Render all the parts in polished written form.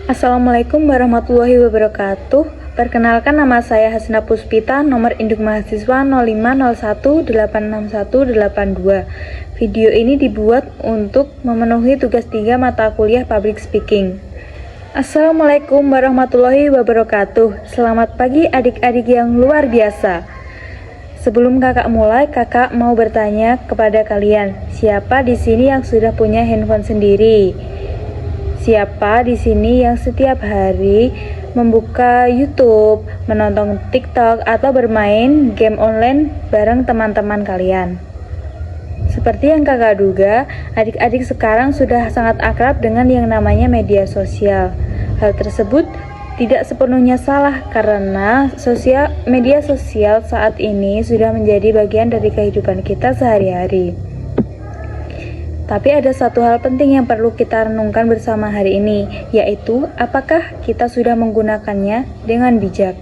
Assalamualaikum warahmatullahi wabarakatuh. Perkenalkan, nama saya Hasna Puspita, nomor induk mahasiswa 0501861862. Video ini dibuat untuk memenuhi tugas 3 mata kuliah Public Speaking. Assalamualaikum warahmatullahi wabarakatuh. Selamat pagi adik-adik yang luar biasa. Sebelum kakak mulai, kakak mau bertanya kepada kalian, siapa di sini yang sudah punya handphone sendiri? Siapa di sini yang setiap hari membuka YouTube, menonton TikTok, atau bermain game online bareng teman-teman kalian? Seperti yang kakak duga, adik-adik sekarang sudah sangat akrab dengan yang namanya media sosial. Hal tersebut tidak sepenuhnya salah karena media sosial saat ini sudah menjadi bagian dari kehidupan kita sehari-hari. Tapi ada satu hal penting yang perlu kita renungkan bersama hari ini, yaitu apakah kita sudah menggunakannya dengan bijak.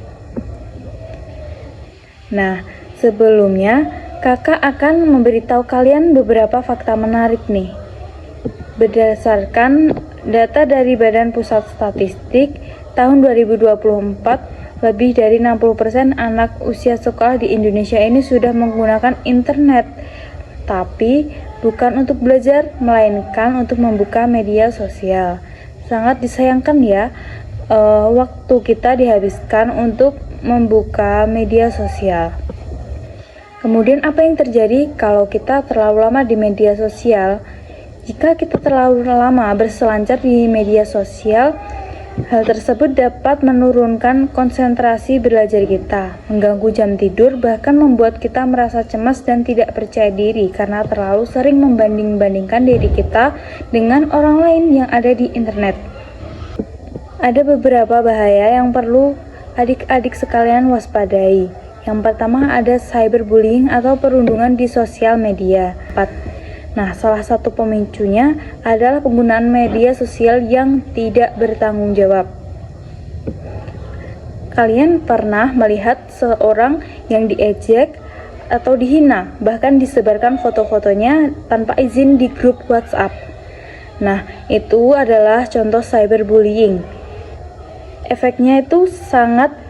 Nah, sebelumnya kakak akan memberitahu kalian beberapa fakta menarik nih. Berdasarkan data dari Badan Pusat Statistik, tahun 2024, lebih dari 60% anak usia sekolah di Indonesia ini sudah menggunakan internet. Tapi bukan untuk belajar, melainkan untuk membuka media sosial. Sangat disayangkan ya, waktu kita dihabiskan untuk membuka media sosial. Kemudian apa yang terjadi kalau kita terlalu lama di media sosial? Jika kita terlalu lama berselancar di media sosial, hal tersebut dapat menurunkan konsentrasi belajar kita, mengganggu jam tidur, bahkan membuat kita merasa cemas dan tidak percaya diri karena terlalu sering membanding-bandingkan diri kita dengan orang lain yang ada di internet. Ada beberapa bahaya yang perlu adik-adik sekalian waspadai. Yang pertama ada cyberbullying atau perundungan di sosial media. Nah, salah satu pemicunya adalah penggunaan media sosial yang tidak bertanggung jawab. Kalian pernah melihat seorang yang diejek atau dihina, bahkan disebarkan foto-fotonya tanpa izin di grup WhatsApp. Nah, itu adalah contoh cyberbullying. Efeknya itu sangat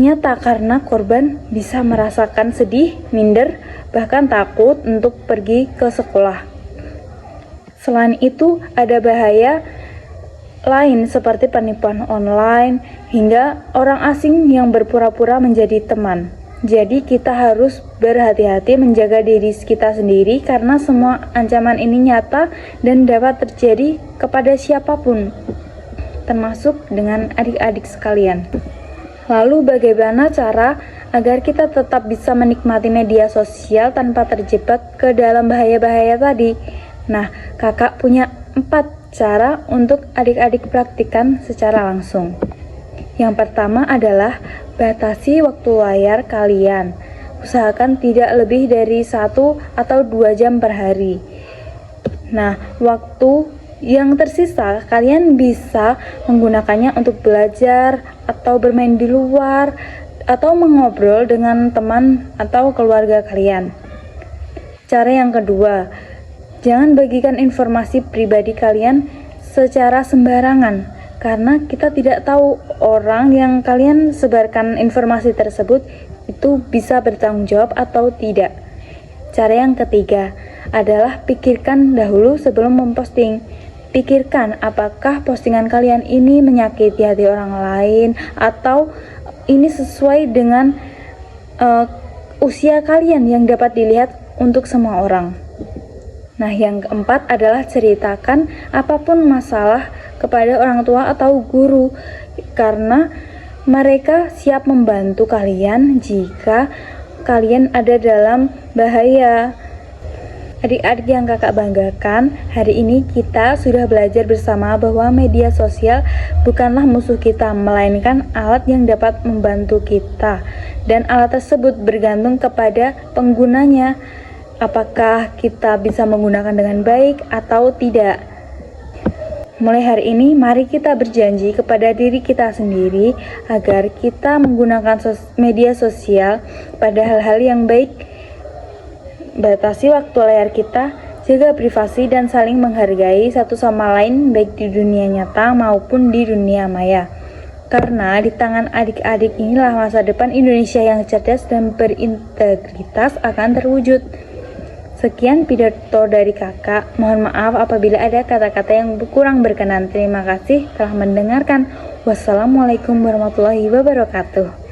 nyata karena korban bisa merasakan sedih, minder, bahkan takut untuk pergi ke sekolah. Selain itu, ada bahaya lain seperti penipuan online hingga orang asing yang berpura-pura menjadi teman. Jadi kita harus berhati-hati menjaga diri kita sendiri karena semua ancaman ini nyata dan dapat terjadi kepada siapapun, termasuk dengan adik-adik sekalian. Lalu bagaimana cara agar kita tetap bisa menikmati media sosial tanpa terjebak ke dalam bahaya-bahaya tadi? Nah, kakak punya 4 cara untuk adik-adik praktikkan secara langsung. Yang pertama adalah batasi waktu layar kalian. Usahakan tidak lebih dari 1 atau 2 jam per hari. Nah, waktu yang tersisa kalian bisa menggunakannya untuk belajar atau bermain di luar atau mengobrol dengan teman atau keluarga kalian. Cara yang kedua, jangan bagikan informasi pribadi kalian secara sembarangan karena kita tidak tahu orang yang kalian sebarkan informasi tersebut itu bisa bertanggung jawab atau tidak. Cara yang ketiga adalah pikirkan dahulu sebelum memposting. Pikirkan apakah postingan kalian ini menyakiti hati orang lain atau ini sesuai dengan usia kalian yang dapat dilihat untuk semua orang. Nah, yang keempat adalah ceritakan apapun masalah kepada orang tua atau guru karena mereka siap membantu kalian jika kalian ada dalam bahaya. Adik-adik yang kakak banggakan, hari ini kita sudah belajar bersama bahwa media sosial bukanlah musuh kita, melainkan alat yang dapat membantu kita. Dan alat tersebut bergantung kepada penggunanya. Apakah kita bisa menggunakan dengan baik atau tidak? Mulai hari ini, mari kita berjanji kepada diri kita sendiri agar kita menggunakan media sosial pada hal-hal yang baik. Batasi waktu layar kita, jaga privasi dan saling menghargai satu sama lain baik di dunia nyata maupun di dunia maya. Karena di tangan adik-adik inilah masa depan Indonesia yang cerdas dan berintegritas akan terwujud. Sekian pidato dari kakak. Mohon maaf apabila ada kata-kata yang kurang berkenan. Terima kasih telah mendengarkan. Wassalamualaikum warahmatullahi wabarakatuh.